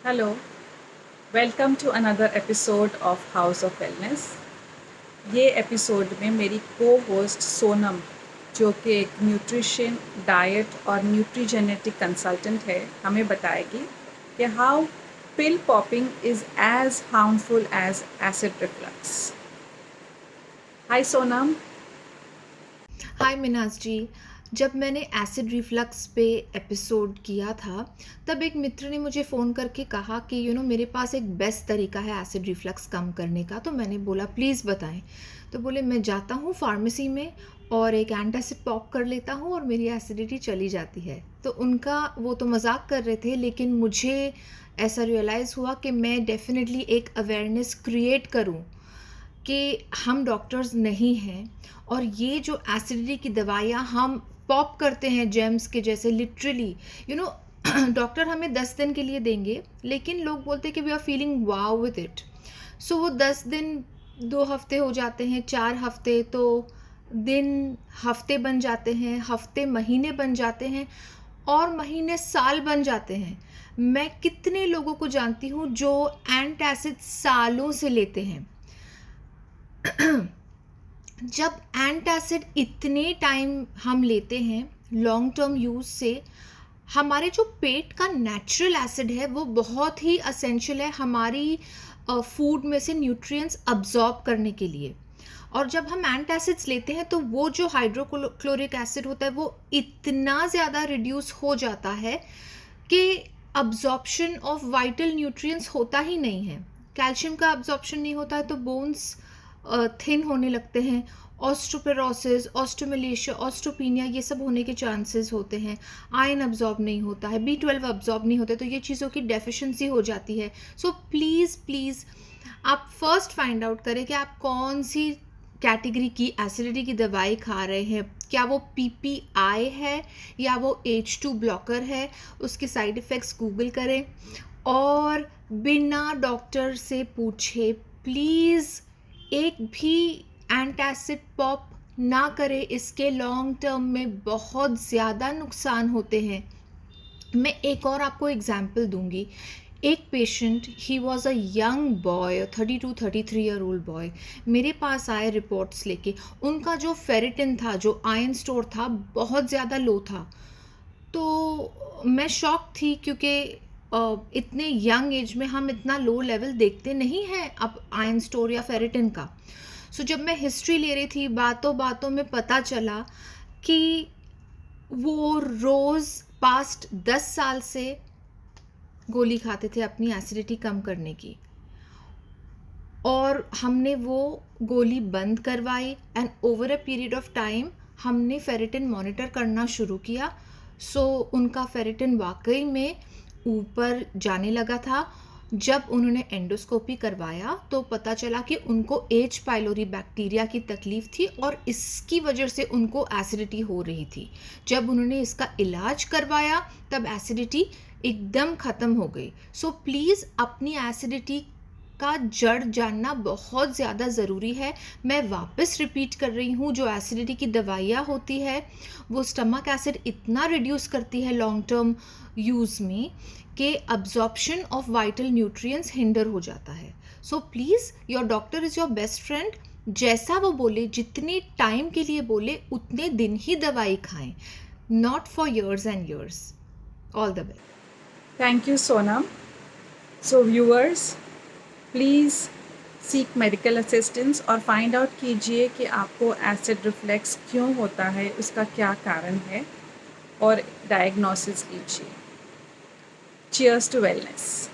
Hello, welcome to another episode of House of Wellness. ये episode में मेरी को होस्ट सोनम, जो कि एक न्यूट्रिशन, डाइट और न्यूट्रीजेनेटिक कंसल्टेंट है, हमें बताएगी कि how pill popping is as harmful as acid reflux. Hi Sonam. Hi Minaz ji. जब मैंने एसिड रिफ्लक्स पे एपिसोड किया था तब एक मित्र ने मुझे फ़ोन करके कहा कि मेरे पास एक बेस्ट तरीका है एसिड रिफ्लक्स कम करने का। तो मैंने बोला प्लीज़ बताएं। तो बोले मैं जाता हूँ फार्मेसी में और एक एंटासिड पॉप कर लेता हूँ और मेरी एसिडिटी चली जाती है। तो उनका वो तो मजाक कर रहे थे, लेकिन मुझे ऐसा रियलाइज़ हुआ कि मैं डेफिनेटली एक अवेयरनेस क्रिएट करूँ कि हम डॉक्टर्स नहीं हैं और ये जो एसिडिटी की दवाइयाँ हम पॉप करते हैं जेम्स के जैसे, लिटरली डॉक्टर हमें 10 दिन के लिए देंगे, लेकिन लोग बोलते हैं कि we are feeling wow with it. So वो 10 दिन 2 हफ्ते हो जाते हैं, 4 हफ्ते, तो दिन हफ्ते बन जाते हैं, हफ्ते महीने बन जाते हैं और महीने साल बन जाते हैं। मैं कितने लोगों को जानती हूँ जो एंटासिड सालों से लेते हैं। जब एंटासिड इतने टाइम हम लेते हैं लॉन्ग टर्म यूज़ से, हमारे जो पेट का नेचुरल एसिड है वो बहुत ही असेंशियल है हमारी फूड में से न्यूट्रिएंट्स अब्जॉर्ब करने के लिए। और जब हम एंटासिड्स लेते हैं तो वो जो हाइड्रोक्लोरिक एसिड होता है वो इतना ज़्यादा रिड्यूस हो जाता है कि अब्जॉर्प्शन ऑफ वाइटल न्यूट्रिएंट्स होता ही नहीं है। कैल्शियम का अब्जॉर्प्शन नहीं होता है तो बोन्स थिन होने लगते हैं, ऑस्टोपेरोसिस, ऑस्टोमेलेशिया, ऑस्टोपीनिया ये सब होने के चांसेस होते हैं। आयरन अब्जॉर्ब नहीं होता है, B12 अब्जॉर्ब नहीं होता है, तो ये चीज़ों की डेफिशिएंसी हो जाती है। सो प्लीज़ प्लीज़ आप फर्स्ट फाइंड आउट करें कि आप कौन सी कैटेगरी की एसिडिटी की दवाई खा रहे हैं। क्या वो PPI है या वो H2 ब्लॉकर है? उसके साइड इफ़ेक्ट्स गूगल करें और बिना डॉक्टर से पूछे प्लीज़ एक भी एंटासिड पॉप ना करें। इसके लॉन्ग टर्म में बहुत ज़्यादा नुकसान होते हैं। मैं एक और आपको एग्जांपल दूंगी। एक patient, he was a young boy, 32-33 year old boy, मेरे पास आए रिपोर्ट्स लेके। उनका जो फेरिटिन था, जो आयरन स्टोर था, बहुत ज़्यादा लो था। तो मैं शॉक थी क्योंकि इतने यंग एज में हम इतना लो लेवल देखते नहीं हैं अब आयरन स्टोर या फेरिटिन का। सो जब मैं हिस्ट्री ले रही थी, बातों बातों में पता चला कि वो रोज़ पास्ट 10 साल से गोली खाते थे अपनी एसिडिटी कम करने की, और हमने वो गोली बंद करवाई and over a period of time हमने फेरिटिन मॉनिटर करना शुरू किया। सो उनका फेरिटिन वाकई में ऊपर जाने लगा था। जब उन्होंने एंडोस्कोपी करवाया तो पता चला कि उनको एच पाइलोरी बैक्टीरिया की तकलीफ थी और इसकी वजह से उनको एसिडिटी हो रही थी। जब उन्होंने इसका इलाज करवाया तब एसिडिटी एकदम ख़त्म हो गई। सो प्लीज़ अपनी एसिडिटी का जड़ जानना बहुत ज़्यादा ज़रूरी है। मैं वापस रिपीट कर रही हूँ, जो एसिडिटी की दवाइयाँ होती है वो स्टमक एसिड इतना रिड्यूस करती है लॉन्ग टर्म यूज़ में कि absorption of vital nutrients hinder हो जाता है। So please, your doctor is your best friend. जैसा वो बोले, जितने टाइम के लिए बोले उतने दिन ही दवाई खाएं, not for years and years. All the best. Thank you Sonam. So viewers, please seek medical assistance और फाइंड आउट कीजिए कि आपको एसिड रिफ्लेक्स क्यों होता है, उसका क्या कारण है, और डायग्नोसिस कीजिए. Cheers to wellness.